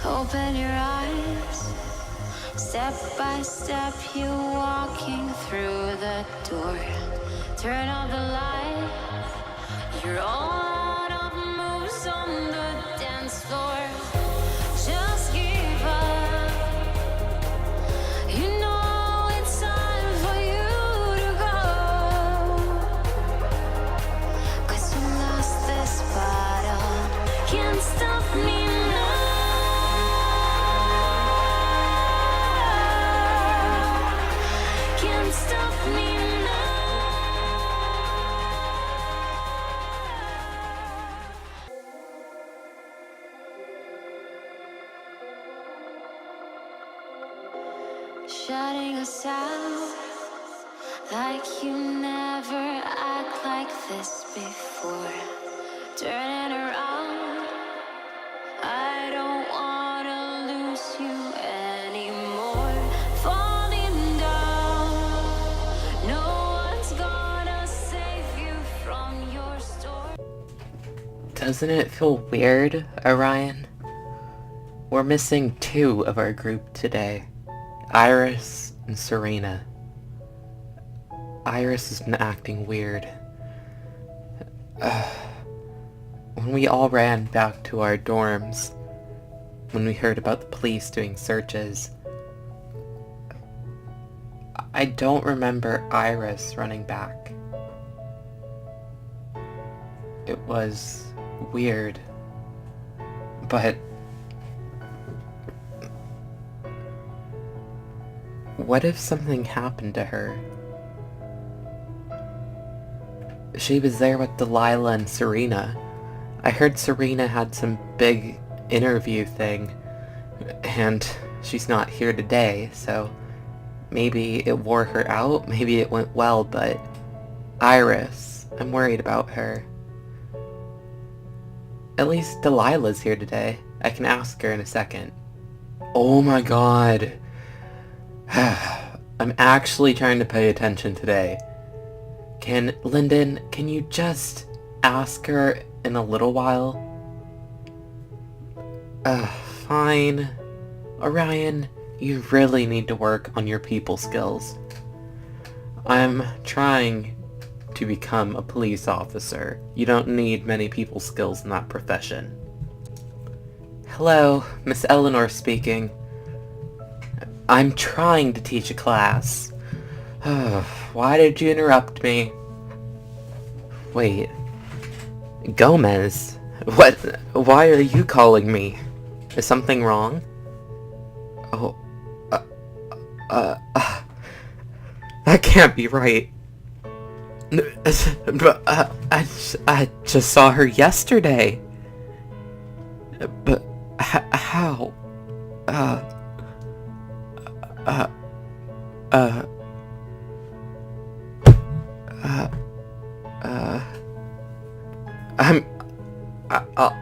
Open your eyes. Step by step, you walking through the door. Turn off the light. You're all out of moves on the dance floor. Just give up. You know it's time for you to go. 'Cause you lost this battle. Can't stop me now. Can't stop me now. Shutting us out like you never act like this before. Turning around, I don't wanna lose you anymore. Falling down, no one's gonna save you from your story. Doesn't it feel weird, Orion? We're missing 2 of our group today. Iris and Serena. Iris has been acting weird. When we all ran back to our dorms, when we heard about the police doing searches, I don't remember Iris running back. It was weird, but what if something happened to her? She was there with Delilah and Serena. I heard Serena had some big interview thing, and she's not here today, so maybe it wore her out, maybe it went well, but Iris, I'm worried about her. At least Delilah's here today. I can ask her in a second. Oh my god. I'm actually trying to pay attention today. Lyndon, can you just ask her in a little while? Fine. Orion, you really need to work on your people skills. I'm trying to become a police officer. You don't need many people skills in that profession. Hello, Miss Eleanor speaking. I'm trying to teach a class. Why did you interrupt me? Wait. Gomez? What? Why are you calling me? Is something wrong? Oh. That can't be right. I just saw her yesterday. But how?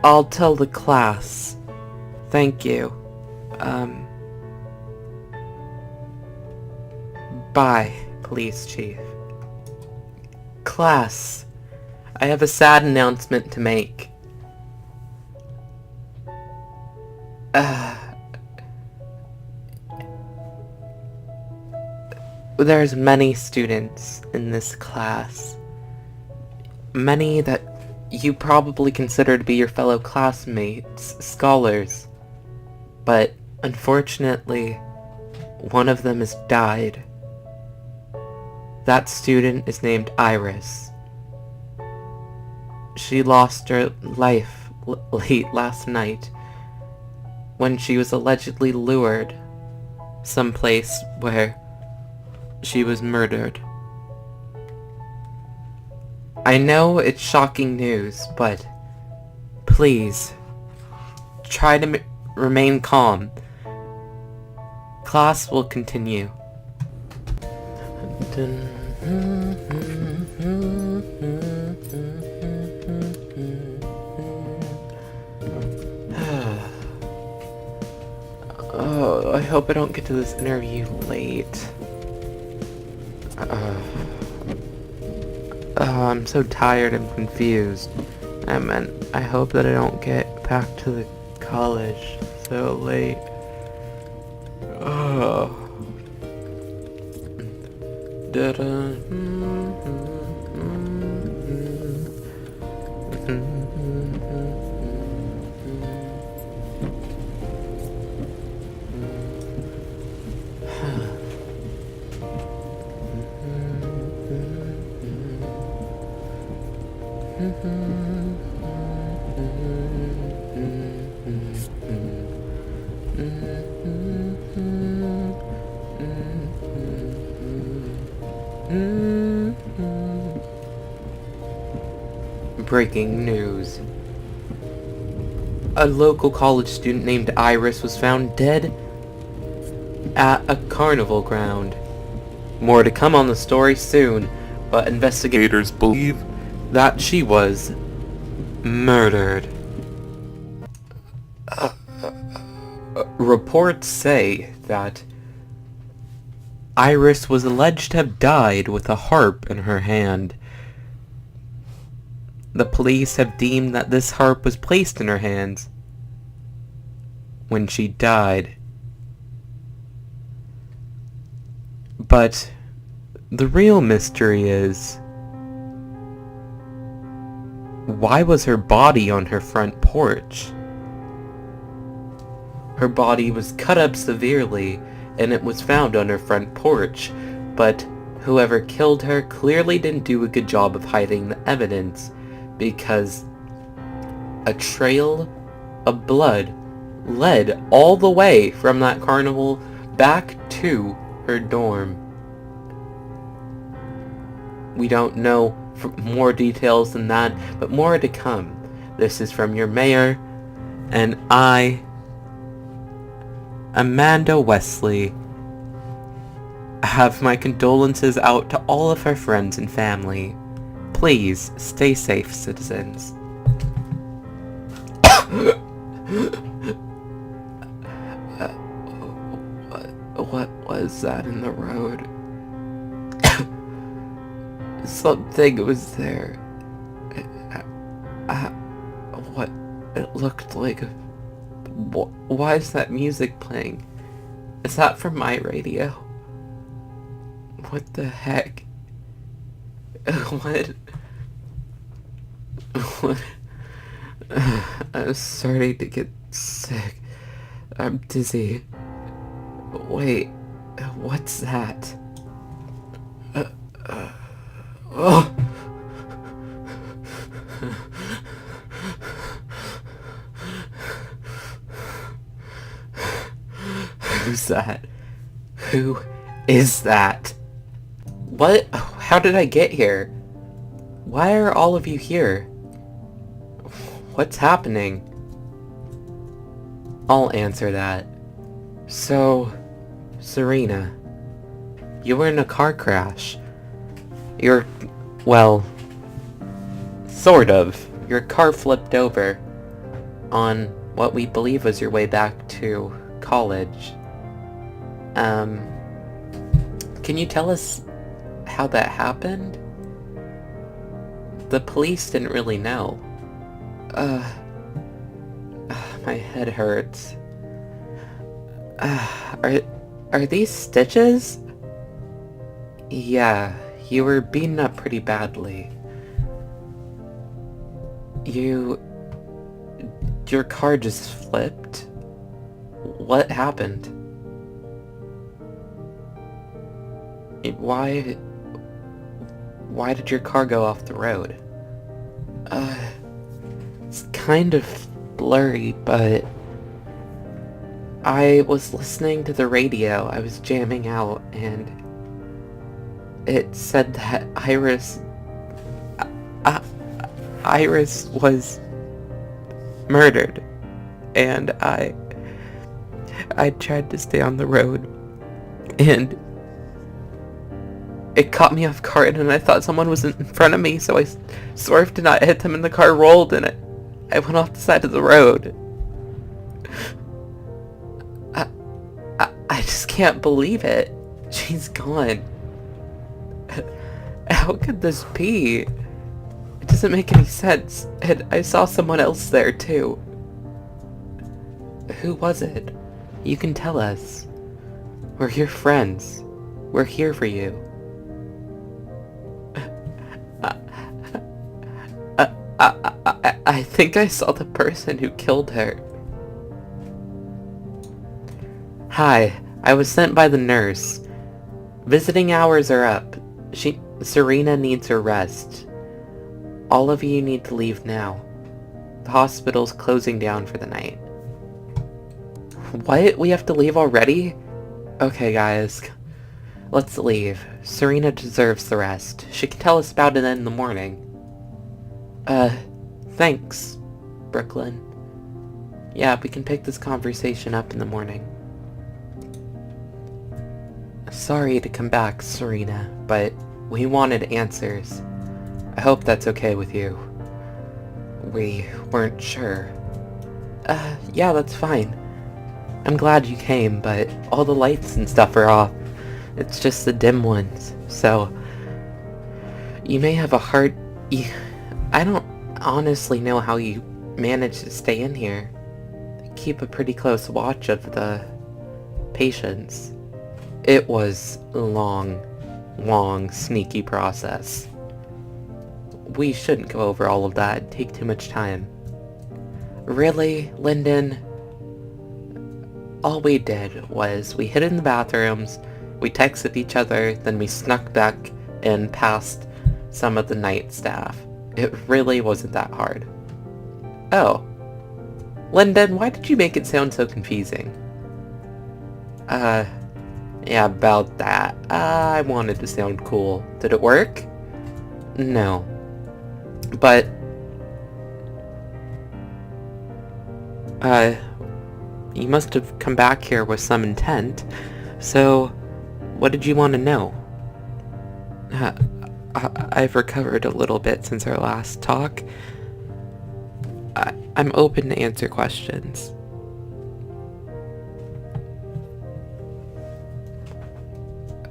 I'll tell the class. Thank you. Bye, police chief. Class, I have a sad announcement to make. There's many students in this class. Many that you probably consider to be your fellow classmates, scholars. But unfortunately, one of them has died. That student is named Iris. She lost her life late last night when she was allegedly lured someplace where she was murdered. I know it's shocking news, but please, try to remain calm. Class will continue. Oh, I hope I don't get to this interview late. I'm so tired and confused. I hope that I don't get back to the college so late. Oh. Breaking news. A local college student named Iris was found dead at a carnival ground. More to come on the story soon, but investigators believe that she was murdered. Reports say that Iris was alleged to have died with a harp in her hand. The police have deemed that this harp was placed in her hands when she died. But the real mystery is, why was her body on her front porch? Her body was cut up severely, and it was found on her front porch, but whoever killed her clearly didn't do a good job of hiding the evidence, because a trail of blood led all the way from that carnival back to her dorm. We don't know more details than that, but more to come. This is from your mayor, and I, Amanda Wesley, have my condolences out to all of her friends and family. Please stay safe, citizens. What was that in the road? Something was there. What? It looked like a... Why is that music playing? Is that from my radio? What the heck? What? What? I'm starting to get sick. I'm dizzy. Wait, what's that? Oh! Who's that? Who is that? What? How did I get here? Why are all of you here? What's happening? I'll answer that. So, Serena, you were in a car crash. Well, sort of. Your car flipped over on what we believe was your way back to college. Can you tell us how that happened? The police didn't really know. My head hurts. Are these stitches? Yeah, you were beaten up pretty badly. Your car just flipped? What happened? Why did your car go off the road? It's kind of blurry, but I was listening to the radio. I was jamming out, and it said that Iris was murdered, and I tried to stay on the road, and it caught me off guard, and I thought someone was in front of me, so I swerved to not hit them, and the car rolled, and I went off the side of the road. I just can't believe it. She's gone. How could this be? It doesn't make any sense. And I saw someone else there too. Who was it? You can tell us. We're your friends. We're here for you. I think I saw the person who killed her. Hi, I was sent by the nurse. Visiting hours are up. Serena needs her rest. All of you need to leave now. The hospital's closing down for the night. What? We have to leave already? Okay, guys. Let's leave. Serena deserves the rest. She can tell us about it in the morning. Thanks, Brooklyn. Yeah, we can pick this conversation up in the morning. Sorry to come back, Serena, but we wanted answers. I hope that's okay with you. We weren't sure. Yeah, that's fine. I'm glad you came, but all the lights and stuff are off. It's just the dim ones, so... You may have a hard... I don't honestly know how you manage to stay in here. Keep a pretty close watch of the patients. It was a long, sneaky process. We shouldn't go over all of that. It'd take too much time. Really, Lyndon? All we did was we hid in the bathrooms, we texted each other, then we snuck back and past some of the night staff. It really wasn't that hard. Oh. Lyndon, why did you make it sound so confusing? Yeah, about that. I wanted to sound cool. Did it work? No. But... you must have come back here with some intent. So, what did you want to know? I've recovered a little bit since our last talk. I'm open to answer questions.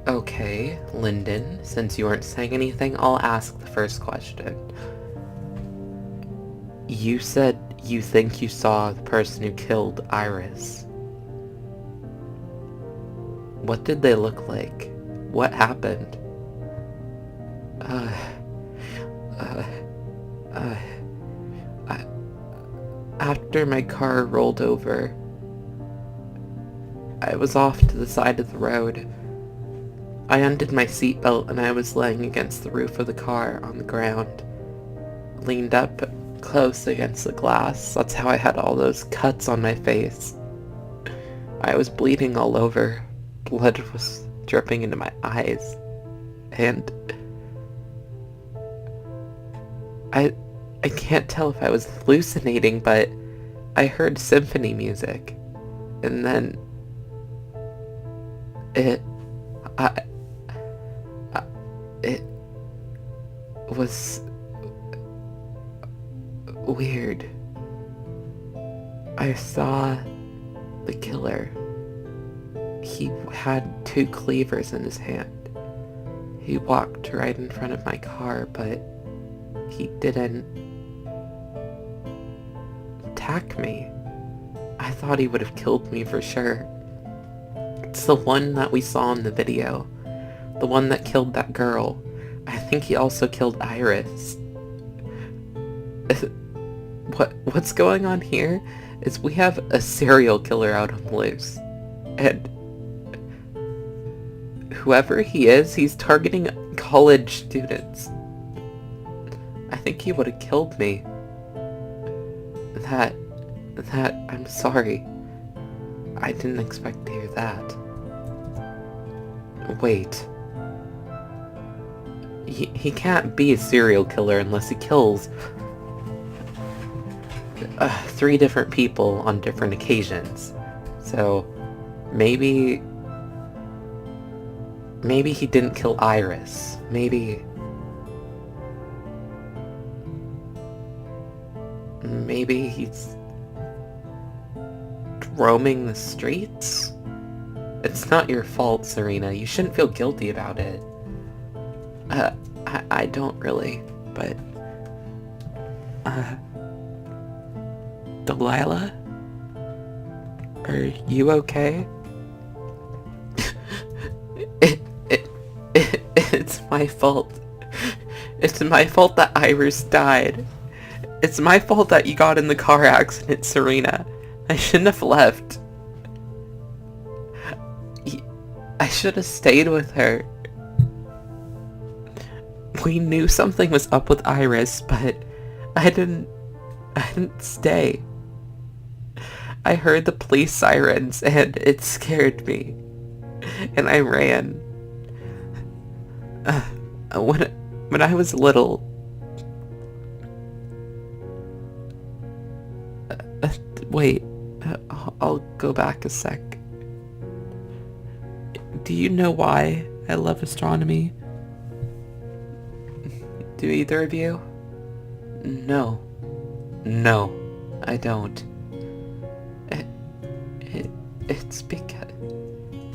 Okay, Lyndon, since you weren't saying anything, I'll ask the first question. You said you think you saw the person who killed Iris. What did they look like? What happened? After my car rolled over, I was off to the side of the road. I undid my seatbelt and I was laying against the roof of the car on the ground, leaned up close against the glass. That's how I had all those cuts on my face. I was bleeding all over. Blood was dripping into my eyes. And I can't tell if I was hallucinating, but I heard symphony music. And then it was weird. I saw the killer. He had 2 cleavers in his hand. He walked right in front of my car, but he didn't attack me. I thought he would have killed me for sure. It's the one that we saw in the video. The one that killed that girl. I think he also killed Iris. What's going on here is we have a serial killer out on the loose. And whoever he is, he's targeting college students. I think he would have killed me. I'm sorry. I didn't expect to hear that. Wait. He can't be a serial killer unless he kills 3 different people on different occasions. So, maybe he didn't kill Iris. Maybe he's roaming the streets? It's not your fault, Serena. You shouldn't feel guilty about it. I don't really, but... Delilah? Are you okay? It, it's my fault. It's my fault that Iris died. It's my fault that you got in the car accident, Serena. I shouldn't have left. I should have stayed with her. We knew something was up with Iris, but I didn't stay. I heard the police sirens and it scared me. And I ran. When I was little... wait, I'll go back a sec. Do you know why I love astronomy? Do either of you? No. No, I don't.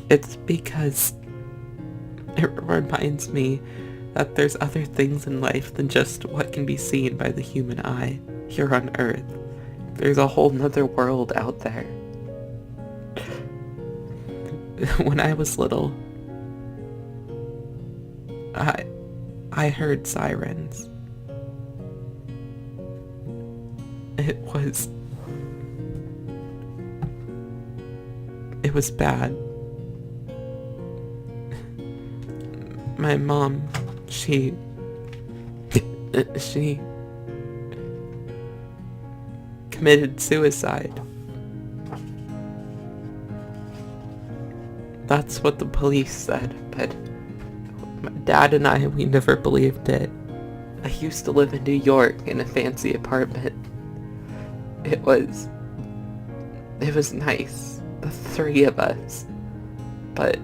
It's because it reminds me that there's other things in life than just what can be seen by the human eye here on Earth. There's a whole nother world out there. When I was little, I heard sirens. It was bad. My mom, she committed suicide. That's what the police said, but my dad and I, we never believed it. I used to live in New York in a fancy apartment. It was nice, the three of us, but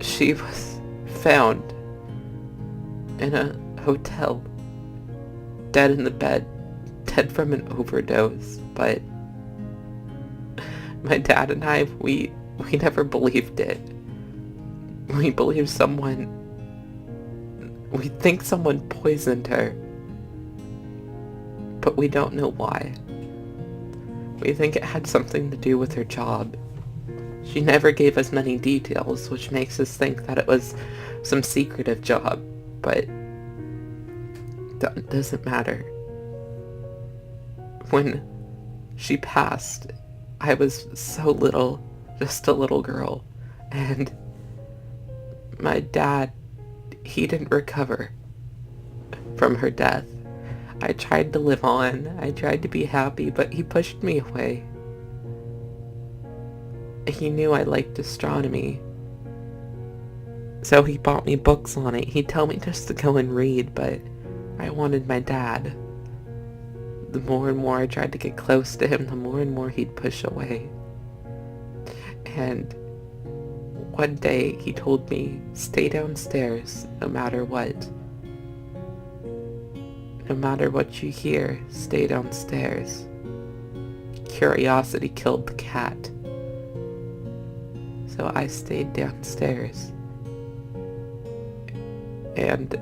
she was found in a hotel, dead in the bed, dead from an overdose, but my dad and I, we never believed it. We believe we think someone poisoned her, but we don't know why. We think it had something to do with her job. She never gave us many details, which makes us think that it was some secretive job, but that doesn't matter. When she passed, I was so little, just a little girl, and my dad, he didn't recover from her death. I tried to live on, I tried to be happy, but he pushed me away. He knew I liked astronomy, so he bought me books on it. He'd tell me just to go and read, but I wanted my dad. The more and more I tried to get close to him, the more and more he'd push away. And one day he told me, stay downstairs no matter what. No matter what you hear, stay downstairs. Curiosity killed the cat. So I stayed downstairs. And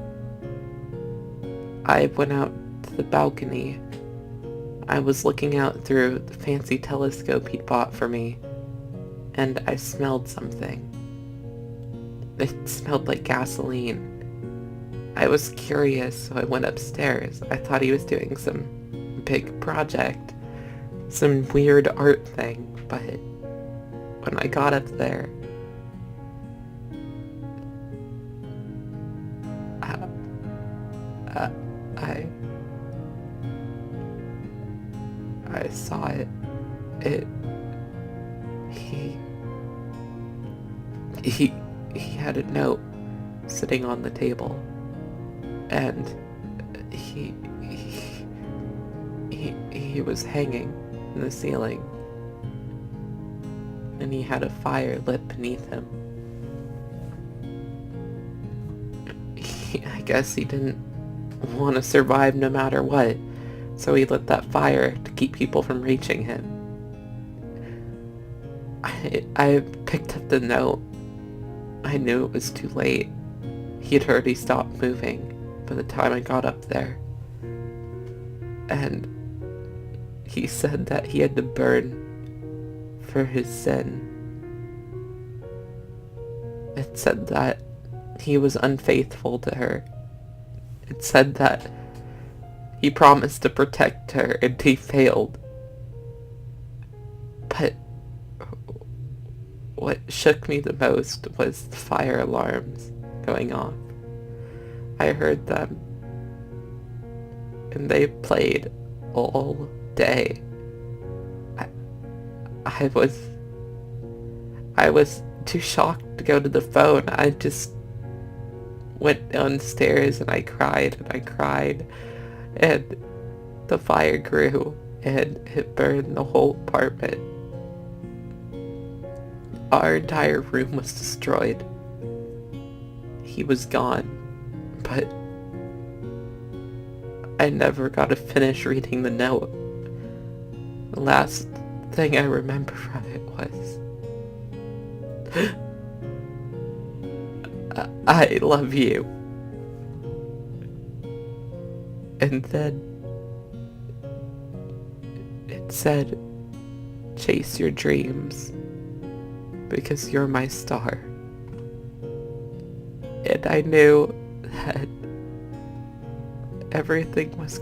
I went out to the balcony. I was looking out through the fancy telescope he'd bought for me, and I smelled something. It smelled like gasoline. I was curious, so I went upstairs. I thought he was doing some big project, some weird art thing, but when I got up there, I saw it. He had a note sitting on the table, and he was hanging in the ceiling, and he had a fire lit beneath him. I guess he didn't want to survive no matter what, so he lit that fire to keep people from reaching him. I picked up the note. I knew it was too late. He had already stopped moving by the time I got up there. And he said that he had to burn for his sin. It said that he was unfaithful to her. It said that he promised to protect her and he failed. But what shook me the most was the fire alarms going off. I heard them, and they played all day. I was too shocked to go to the phone. I just went downstairs and I cried and I cried, and the fire grew and it burned the whole apartment. Our entire room was destroyed. He was gone, but I never got to finish reading the note. The last thing I remember from it was, I love you. And then it said, chase your dreams, because you're my star. And I knew that everything was...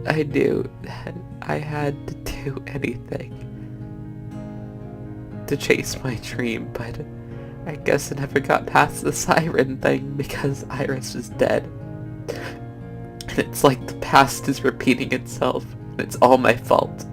I knew that I had to do anything to chase my dream, but I guess I never got past the siren thing because Iris is dead. And it's like the past is repeating itself, and it's all my fault.